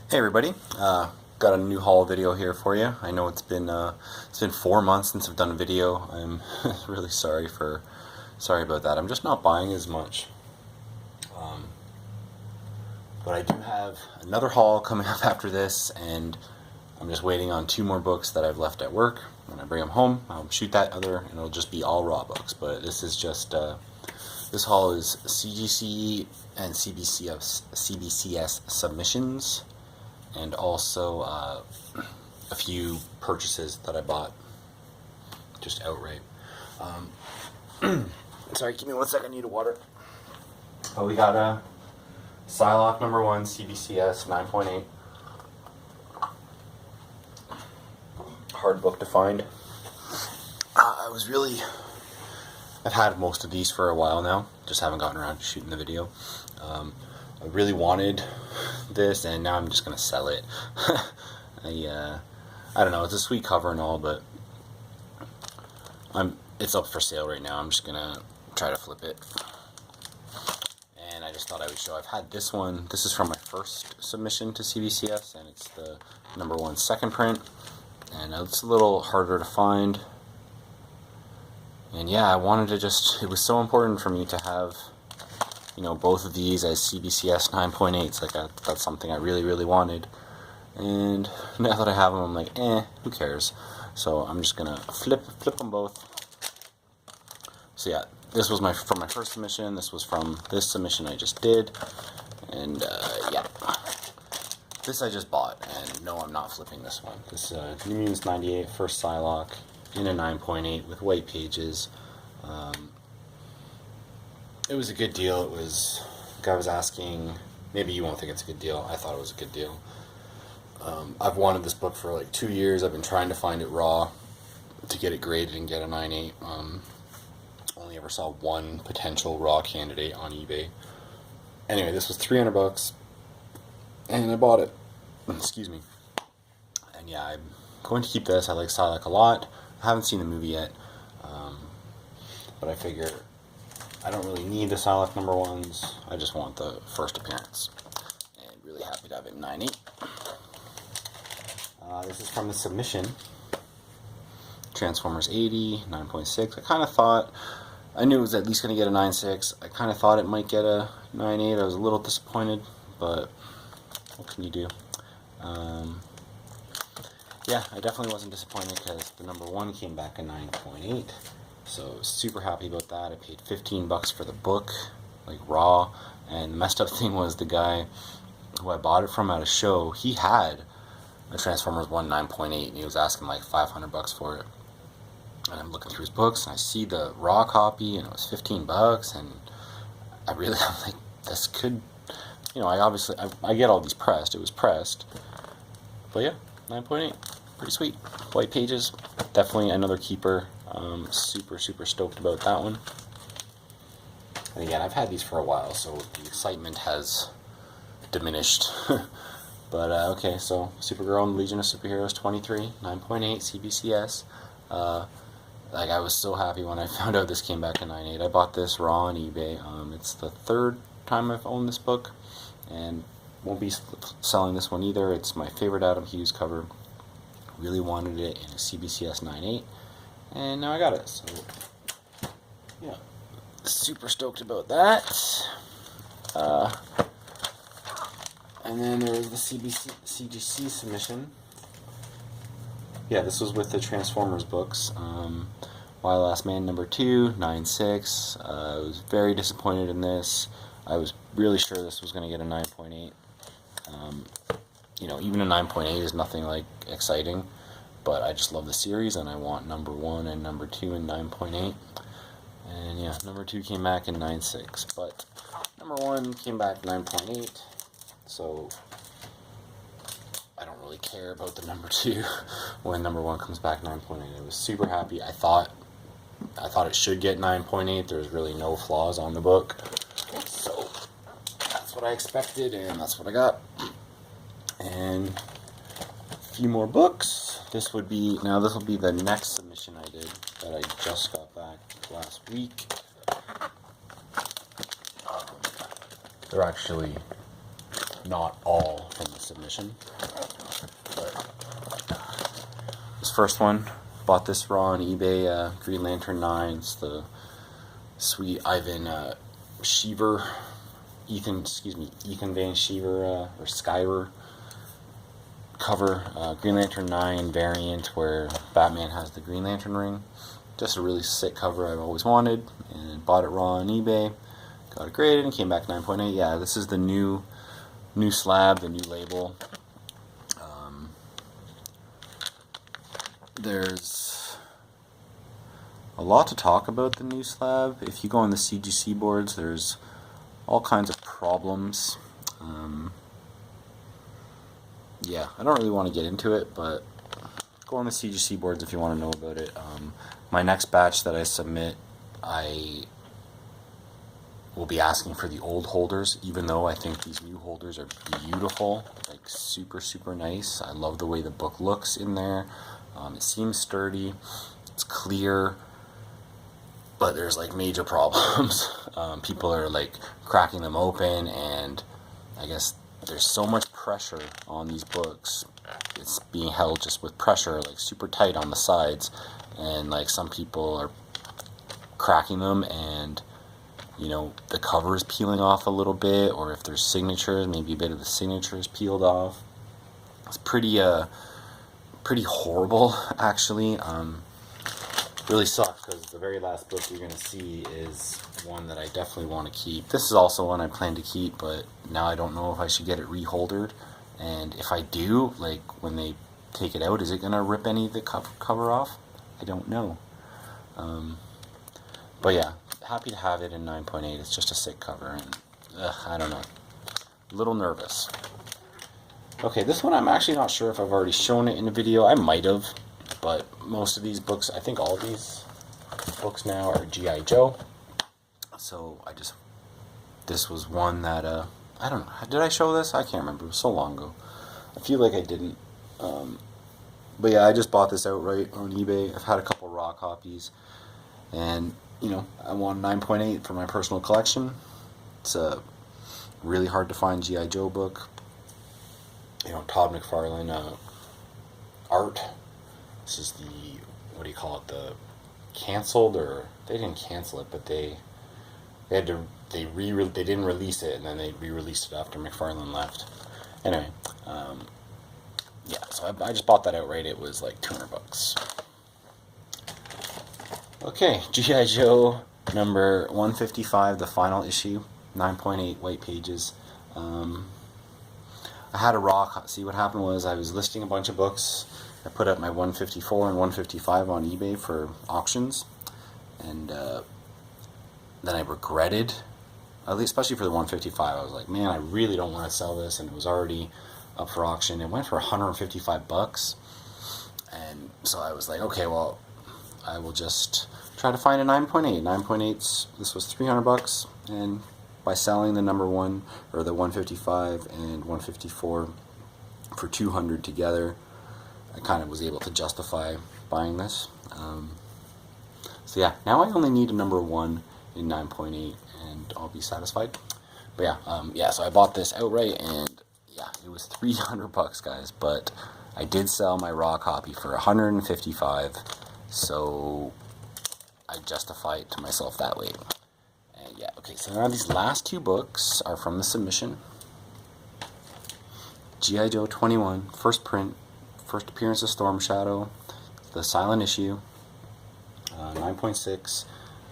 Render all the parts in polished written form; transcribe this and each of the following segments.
Hey everybody, got a new haul video here for you. I know it's been 4 months since I've done a video. I'm really sorry about that. I'm just not buying as much. But I do have another haul coming up after this, and I'm just waiting on 2 more books that I've left at work. When I bring them home, I'll shoot that other, and it'll just be all raw books. But this is just this haul is CGC and CBCS submissions, and also a few purchases that I bought just outright. Sorry, give me 1 second, I need a water. Oh, we got a Psylocke number 1, CBCS 9.8. Hard book to find. I've had most of these for a while now, just haven't gotten around to shooting the video. I really wanted this, and now I'm just gonna sell it. I don't know, it's a sweet cover and all, but it's up for sale right now. I'm just gonna try to flip it. And I just thought I would show. I've had this one. This is from my first submission to CBCS, and it's the number 1 second print, and it's a little harder to find. And yeah, I wanted to it was so important for me to have, both of these as CBCS 9.8s. Like, that's something I really wanted. And now that I have them, I'm like, who cares? So I'm just gonna flip them both. So yeah, this was from my first submission. This was from this submission I just did. And yeah, this I just bought, and no, I'm not flipping this one. This New Mutants 98 first Psylocke in a 9.8 with white pages. It was a good deal. The guy was asking, maybe you won't think it's a good deal. I thought it was a good deal. I've wanted this book for like 2 years. I've been trying to find it raw to get it graded and get a 9.8. Only ever saw one potential raw candidate on eBay. Anyway, this was $300, and I bought it. Excuse me. And yeah, I'm going to keep this. I like Psylocke a lot. I haven't seen the movie yet, but I figure I don't really need the Psylocke number 1s. I just want the first appearance. And really happy to have it in 9.8. This is from the submission. Transformers 80, 9.6. I knew it was at least going to get a 9.6. I kind of thought it might get a 9.8. I was a little disappointed, but what can you do? Yeah, I definitely wasn't disappointed because the number 1 came back a 9.8. So super happy about that. I paid $15 for the book, like raw. And the messed up thing was the guy who I bought it from at a show, he had a Transformers 1 9.8, and he was asking like $500 for it. And I'm looking through his books, and I see the raw copy, and it was $15, and I'm like, this could, I get all these pressed. It was pressed, but yeah, 9.8, pretty sweet. White pages, definitely another keeper. Super stoked about that one. And again, I've had these for a while, so the excitement has diminished. But okay, so Supergirl and Legion of Superheroes 23, 9.8 CBCS. Like, I was so happy when I found out this came back in 9.8. I bought this raw on eBay. It's the 3rd time I've owned this book, and won't be selling this one either. It's my favorite Adam Hughes cover. Really wanted it in a CBCS 9.8, and now I got it. So yeah, super stoked about that. And then there was the CGC submission. Yeah, this was with the Transformers books. Why Last Man number 2, 9.6. I was very disappointed in this. I was really sure this was going to get a 9.8. Even a 9.8 is nothing like exciting, but I just love the series, and I want number 1 and number 2 in 9.8. And yeah, number 2 came back in 9.6, but number 1 came back 9.8. So I don't really care about the number 2 when number 1 comes back 9.8. I was super happy. I thought it should get 9.8. There's really no flaws on the book. So that's what I expected, and that's what I got. And a few more books. This will be the next submission I did that I just got back last week. They're actually not all from the submission. But this first one, bought this raw on eBay, Green Lantern 9. It's the sweet Ethan Van Sciver, or Skyver cover, Green Lantern 9 variant where Batman has the Green Lantern ring. Just a really sick cover I've always wanted, and bought it raw on eBay, got it graded, and came back 9.8. Yeah, this is the new slab, the new label. There's a lot to talk about the new slab. If you go on the CGC boards, there's all kinds of problems. Yeah, I don't really want to get into it, but go on the CGC boards if you want to know about it. My next batch that I submit, I will be asking for the old holders, even though I think these new holders are beautiful, like super, super nice. I love the way the book looks in there. It seems sturdy, it's clear, but there's like major problems. People are like cracking them open, and I guess there's so much pressure on these books. It's being held just with pressure, like super tight on the sides, and like some people are cracking them, and you know, the cover is peeling off a little bit, or if there's signatures, maybe a bit of the signature is peeled off. It's pretty horrible, actually. Really sucks, because the very last book you're going to see is one that I definitely want to keep. This is also one I plan to keep, but now I don't know if I should get it reholdered. And if I do, like, when they take it out, is it going to rip any of the cover off? I don't know. But yeah, happy to have it in 9.8. It's just a sick cover, and I don't know. A little nervous. Okay, this one I'm actually not sure if I've already shown it in a video. I might have, but most of these books, I think all these books now are G.I. Joe. So this was one that, I don't know, did I show this? I can't remember, it was so long ago. I feel like I didn't. But yeah, I just bought this outright on eBay. I've had a couple raw copies, and you know, I want 9.8 for my personal collection. It's a really hard to find G.I. Joe book. You know, Todd McFarlane art. This is the, what do you call it, the canceled, or they didn't cancel it, but they didn't release it, and then they re-released it after McFarlane left. Anyway, yeah, so I just bought that outright. It was like $200. Okay, G.I. Joe number 155, the final issue, 9.8 white pages. I had a raw. See, what happened was I was listing a bunch of books. I put up my 154 and 155 on eBay for auctions, and then I regretted, at least especially for the 155. I was like, man, I really don't want to sell this, and it was already up for auction. It went for $155, and so I was like, okay, well, I will just try to find a 9.8. 9.8's, this was $300, and by selling the number one, or the 155 and 154 for $200 together, I kind of was able to justify buying this. So yeah, now I only need a number one in 9.8, and I'll be satisfied. But yeah, so I bought this outright, and yeah, it was $300, guys. But I did sell my raw copy for $155, so I justify it to myself that way. And yeah, okay, so now these last two books are from the submission. G.I. Joe 21, first print, first appearance of Storm Shadow, the silent issue, 9.6.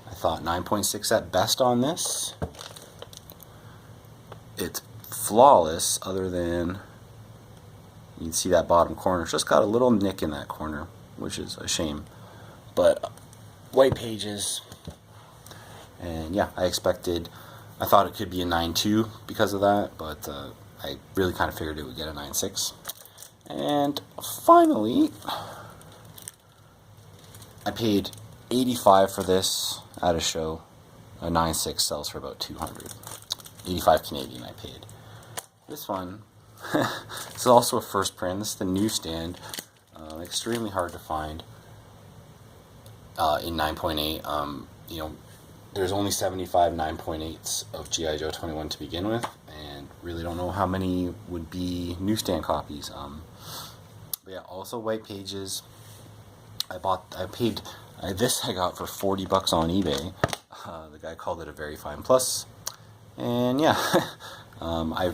I thought 9.6 at best on this. It's flawless, other than you can see that bottom corner. It's just got a little nick in that corner, which is a shame. But white pages, and yeah, I thought it could be a 9.2 because of that, but I really kind of figured it would get a 9.6. And finally, I paid $85 for this at a show. A 9.6 sells for about $200. 85 Canadian I paid. This one, this is also a first print. This is the newsstand. Extremely hard to find in 9.8. You know, there's only 75 9.8s of G.I. Joe 21 to begin with, and really don't know how many would be newsstand copies. But yeah, also white pages. I got for 40 bucks on eBay. The guy called it a very fine plus. And yeah,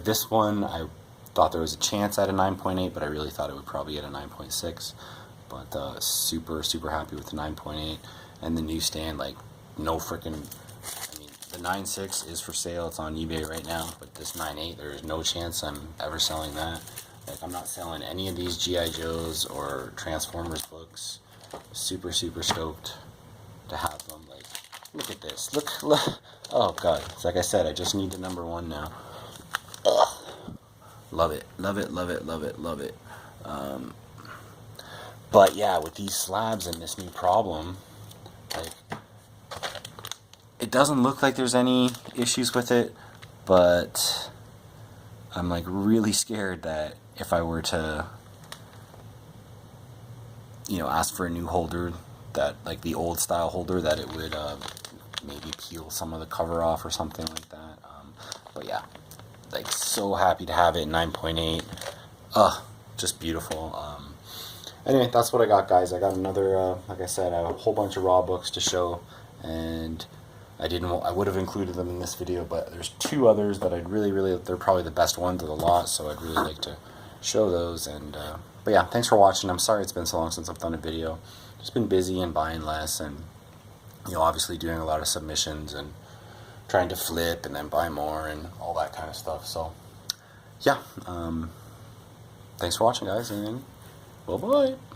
this one, I thought there was a chance at a 9.8, but I really thought it would probably get a 9.6. But super, super happy with the 9.8. And the newsstand, like, no freaking, I mean, the 9.6 is for sale. It's on eBay right now. But this 9.8, there is no chance I'm ever selling that. Like, I'm not selling any of these G.I. Joes or Transformers books. Super, super stoked to have them. Like, look at this. Look. Oh, God. It's like I said, I just need the number 1 now. Ugh. Love it. Love it, love it, love it, love it. But, yeah, with these slabs and this new problem, like, it doesn't look like there's any issues with it, but I'm, like, really scared that if I were to, ask for a new holder, that, like, the old style holder, that it would maybe peel some of the cover off or something like that. But yeah, like, so happy to have it in 9.8. Just beautiful. Anyway, that's what I got, guys. I got another, like I said, I have a whole bunch of raw books to show, and I would have included them in this video, but there's 2 others that I'd really, they're probably the best ones of the lot, so I'd really like to show those. And but yeah, thanks for watching. I'm sorry it's been so long since I've done a video. Just been busy and buying less, and obviously doing a lot of submissions and trying to flip and then buy more and all that kind of stuff. So yeah, thanks for watching, guys, and bye bye.